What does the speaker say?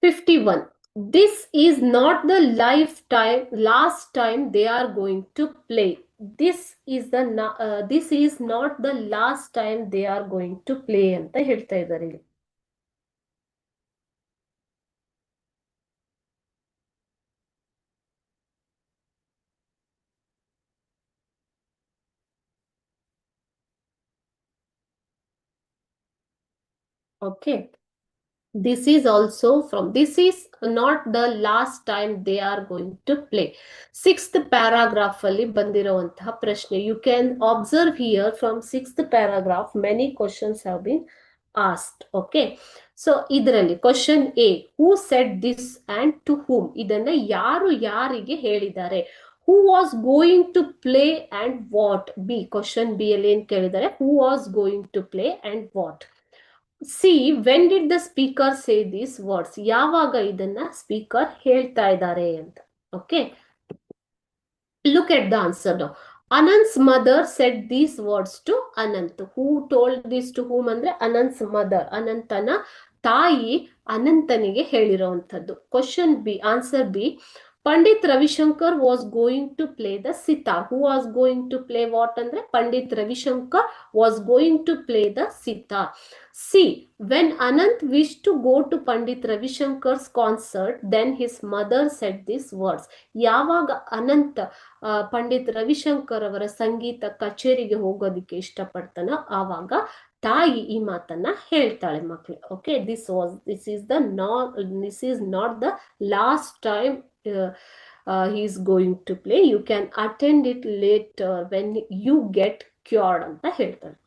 51. This is not the last time they are going to play. This is not the last time they are going to play ಅಂತ ಹೇಳ್ತಾ ಇದ್ದಾರೆ ಇಲ್ಲಿ. Okay. This is also from, this is not the last time they are going to play. Sixth paragraph ಅಲ್ಲಿ ಬಂದಿರುವಂತಹ ಪ್ರಶ್ನೆ. You can observe here from sixth paragraph many questions have been asked. Okay. So ಇದರಲ್ಲಿ question A, who said this and to whom? ಇದನ್ನ ಯಾರು ಯಾರಿಗೆ ಹೇಳಿದ್ದಾರೆ? Who was going to play and what? B, question B ಅಲ್ಲಿ ಏನ್ ಕೇಳಿದ್ದಾರೆ? Who was going to play and what? C, when did the speaker say these words? ಯಾವಾಗ ಇದನ್ನ speaker ಹೇಳ್ತಾ ಇದ್ದಾರೆ ಅಂತ. Okay, look at the answer now. Anant's mother said these words to Anant. Who told this to whom ಅಂದ್ರೆ Anant's mother, ಅನಂತನ ತಾಯಿ ಅನಂತನಿಗೆ ಹೇಳಿರುವಂತದ್ದು. Question B, answer B, Pandit Ravishankar was going to play the sitar. Who was going to play what andre? Pandit Ravishankar was going to play the sitar. C, when Anant wished to go to Pandit Ravishankar's concert, then his mother said these words. ಯಾವಾಗ ಅನಂತ ಪಂಡಿತ್ ರವಿಶಂಕರ್ ಅವರ ಸಂಗೀತ ಕಚೇರಿಗೆ ಹೋಗೋದಕ್ಕೆ ಇಷ್ಟಪಡ್ತಾನ, ಆವಾಗ ತಾಯಿ ಈ ಮಾತನ್ನ ಹೇಳ್ತಾಳೆ ಮಕ್ಕಳು. Okay, this is not the last time he is going to play. You can attend it later when you get cured ಅಂತ ಹೇಳ್ತಾರೆ.